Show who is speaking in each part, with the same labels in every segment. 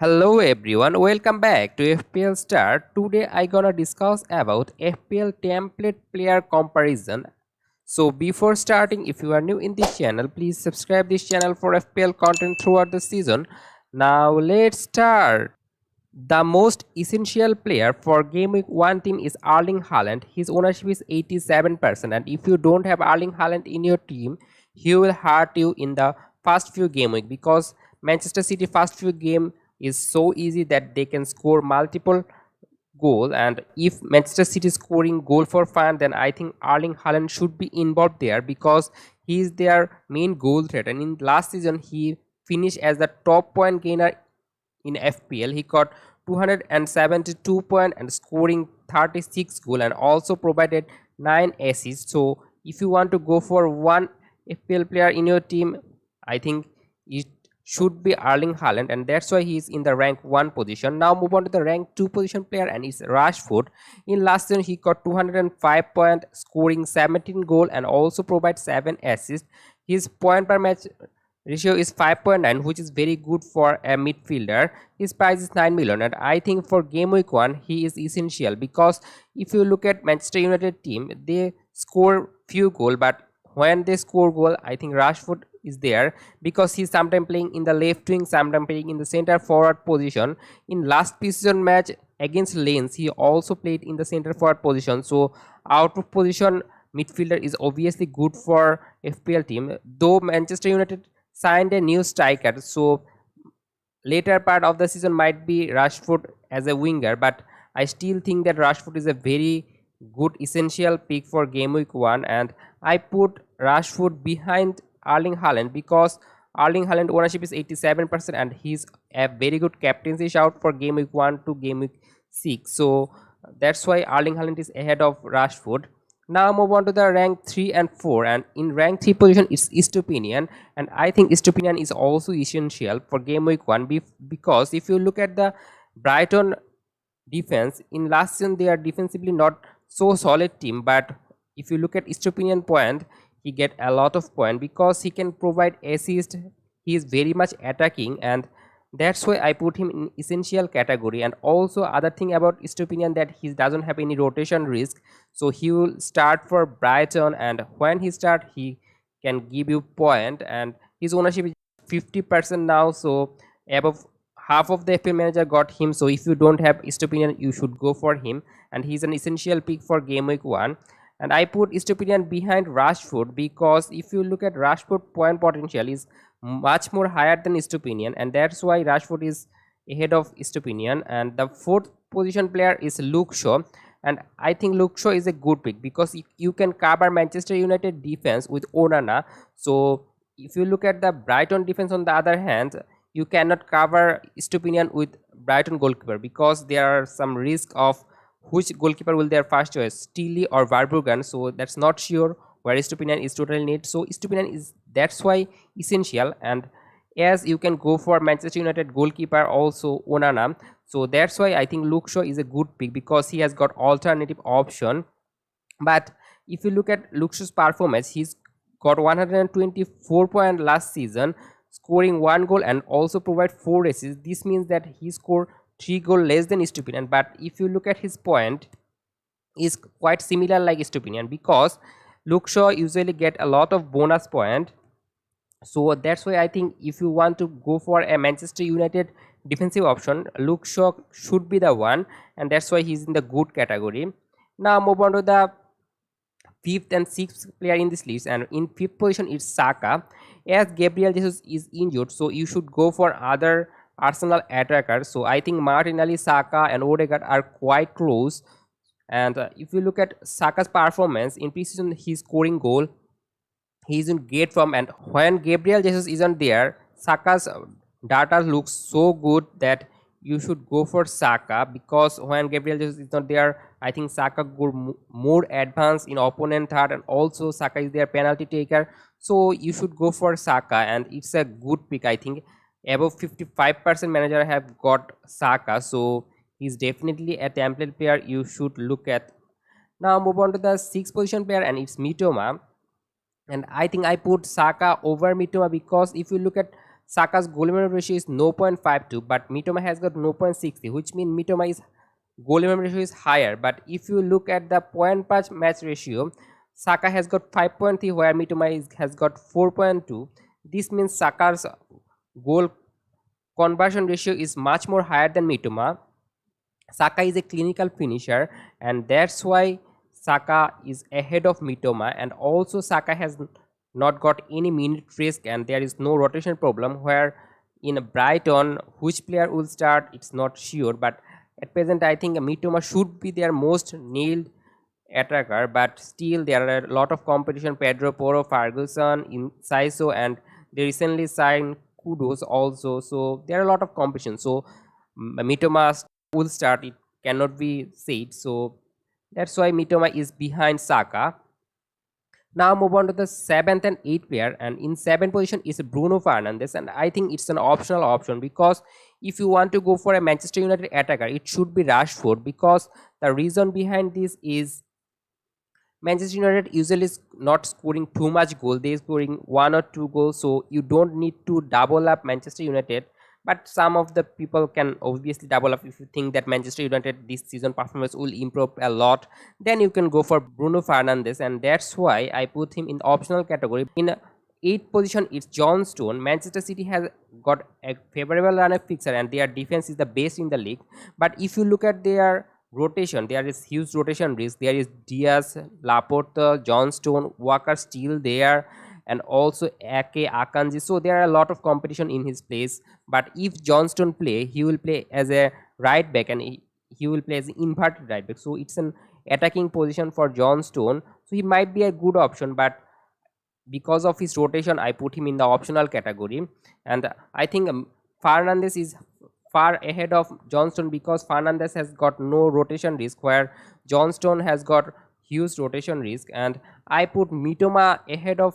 Speaker 1: Hello everyone, welcome back to FPL STAR. Today I gonna discuss about FPL template player comparison. So before starting, if you are new in this channel, please subscribe this channel for FPL content throughout the season. Now let's start. The most essential player for Game Week 1 team is Erling Haaland. His ownership is 87%, and if you don't have Erling Haaland in your team, he will hurt you in the first few game week because Manchester City first few game is so easy that they can score multiple goal, and if Manchester City is scoring goal for fun, then I think Erling Haaland should be involved there because he is their main goal threat, and in last season he finished as the top point gainer in FPL. He got 272 points and scoring 36 goal and also provided 9 assists. So if you want to go for one FPL player in your team, I think it should be Erling Haaland, and that's why he is in the rank 1 position. Now move on to the rank 2 position player, and it's Rashford. In last season he got 205 points, scoring 17 goal and also provide 7 assists. His point per match ratio is 5.9, which is very good for a midfielder. His price is 9 million, and I think for game week 1 he is essential because if you look at Manchester United team, they score few goal, but when they score goal, I think Rashford is there because he's sometimes playing in the left wing, sometimes playing in the center forward position. In last preseason match against Lens, he also played in the center forward position. So out of position midfielder is obviously good for FPL team. Though Manchester United signed a new striker, so later part of the season might be Rashford as a winger, but I still think that Rashford is a very good essential pick for game week 1, and I put Rashford behind Erling Haaland because Erling Haaland ownership is 87% and he's a very good captaincy shout for game week 1 to game week 6. So that's why Erling Haaland is ahead of Rashford. Now move on to the rank 3 and 4, and in rank 3 position it's Estupinian, and I think Estupinian is also essential for game week 1 because if you look at the Brighton defense in last season, they are defensively not so solid team, but if you look at Estupinian point, he get a lot of point because he can provide assist. He is very much attacking, and that's why I put him in essential category. And also other thing about Estupinian that he doesn't have any rotation risk, so he will start for Brighton, and when he start he can give you point, and his ownership is 50% now, so above half of the FPL manager got him. So if you don't have Estupinian, you should go for him, and he's an essential pick for game week 1. And I put Estupinian behind Rashford because if you look at Rashford point potential is much more higher than Estupinian, and that's why Rashford is ahead of Estupinian. And the fourth position player is Luke Shaw, and I think Luke Shaw is a good pick because you can cover Manchester United defense with Onana. So if you look at the Brighton defense on the other hand, you cannot cover Estupinian with Brighton goalkeeper because there are some risk of which goalkeeper will their first choice, Steely or Verbruggen. So that's not sure where Estupinian is totally need. So Estupinian is that's why essential, and as you can go for Manchester United goalkeeper also Onana. So that's why I think Luke Shaw is a good pick because he has got alternative option. But if you look at Luke Shaw's performance, he's got 124 point last season, scoring 1 goal and also provide 4 assists. This means that he scored 3 goal less than Estupinian. But if you look at his point, is quite similar like Estupinian because Luke Shaw usually get a lot of bonus point. So that's why I think if you want to go for a Manchester United defensive option, Luke Shaw should be the one, and that's why he's in the good category. Now move on to the fifth and sixth player in this list, and in fifth position it's Saka. As Gabriel Jesus is injured, so you should go for other Arsenal attackers. So I think Martinelli, Saka and Odegaard are quite close. And if you look at Saka's performance in preseason, he's scoring goal, he's in great form, and when Gabriel Jesus isn't there, Saka's data looks so good that you should go for Saka because when Gabriel Jesus is not there, I think Saka go more advanced in opponent third, and also Saka is their penalty taker. So you should go for Saka, and it's a good pick. I think above 55% manager have got Saka, so he's definitely a template player you should look at. Now move on to the sixth position player, and it's Mitoma. And I think I put Saka over Mitoma because if you look at Saka's goal involvement ratio is 0.52, but Mitoma has got 0.60, which means Mitoma is goal involvement ratio is higher. But if you look at the point per match ratio, Saka has got 5.3, where Mitoma has got 4.2. This means Saka's goal conversion ratio is much more higher than Mitoma. Saka is a clinical finisher, and that's why Saka is ahead of Mitoma. And also Saka has not got any minute risk, and there is no rotation problem. Where in Brighton, which player will start, it's not sure. But at present, I think Mitoma should be their most nailed attacker, but still there are a lot of competition. Pedro Porro, Ferguson, in Saiso, and they recently signed Kudos also. So there are a lot of competition. So Mitoma will start. It cannot be said. So that's why Mitoma is behind Saka. Now move on to the seventh and eighth player, and in seventh position is Bruno Fernandes, and I think it's an optional option, because if you want to go for a Manchester United attacker, it should be Rashford, because the reason behind this is Manchester United usually is not scoring too much goal. They are scoring one or two goals, so you don't need to double up Manchester United. But some of the people can obviously double up. If you think that Manchester United this season performance will improve a lot, then you can go for Bruno Fernandes, and that's why I put him in the optional category. In eighth position, it's John Stone. Manchester City has got a favorable run of fixture, and their defense is the best in the league. But if you look at their rotation, there is huge rotation risk. There is Diaz, Laporta, Johnstone, Walker still there, and also Ake, Akanji. So there are a lot of competition in his place. But if Johnstone play, he will play as a right back, and he will play as an inverted right back. So it's an attacking position for Johnstone. So he might be a good option, but because of his rotation, I put him in the optional category. And I think Fernandes is far ahead of Johnstone, because Fernandes has got no rotation risk, where Johnstone has got huge rotation risk. And I put Mitoma ahead of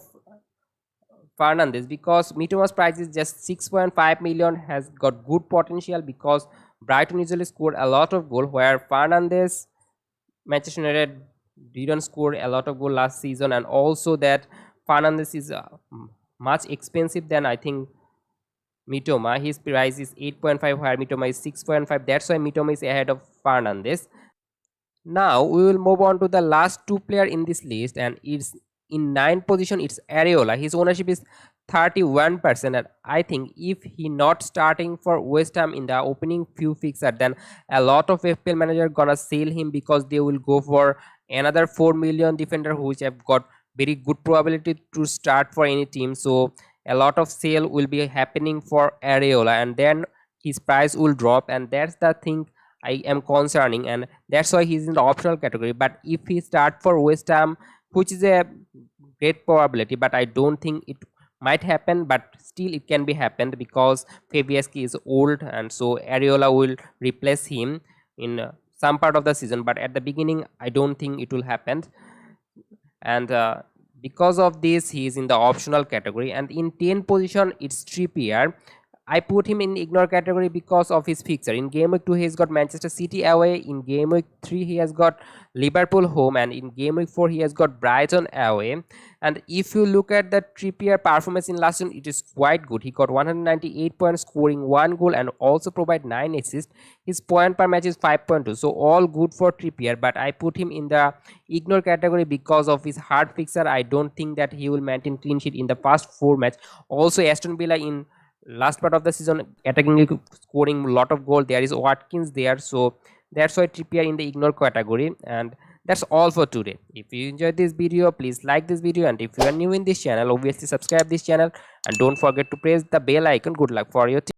Speaker 1: Fernandes, because Mitoma's price is just 6.5 million, has got good potential, because Brighton usually scored a lot of goal, where Fernandes, Manchester United didn't score a lot of goal last season. And also that Fernandes is much expensive than, I think, Mitoma. His price is 8.5, where Mitoma is 6.5. That's why Mitoma is ahead of Fernandes. Now we will move on to the last two player in this list, and it's in ninth position. It's Areola. His ownership is 31%, and I think if he not starting for West Ham in the opening few fixture, then a lot of FPL manager gonna sell him, because they will go for another 4 million defender, which have got very good probability to start for any team. So a lot of sale will be happening for Areola, and then his price will drop, and that's the thing I am concerning, and that's why he's in the optional category. But if he start for West Ham, which is a great probability, but I don't think it might happen, but still it can be happened, because Fabianski is old, and so Areola will replace him in some part of the season. But at the beginning, I don't think it will happen. And because of this, he is in the optional category. And in 10th position, it's Trippier. I put him in ignore category because of his fixture. In game week 2, he's got Manchester City away. In game week 3, he has got Liverpool home, and in game week 4, he has got Brighton away. And if you look at the Trippier performance in last season, it is quite good. He got 198 points, scoring 1 goal, and also provide 9 assists. His point per match is 5.2, so all good for Trippier. But I put him in the ignore category because of his hard fixture. I don't think that he will maintain clean sheet in the past 4 match. Also, Aston Villa in last part of the season attacking, scoring a lot of goal. There is Watkins there, so that's why Trippier in the ignore category. And that's all for today. If you enjoyed this video, please like this video, and if you are new in this channel, obviously subscribe this channel, and don't forget to press the bell icon. Good luck for your team.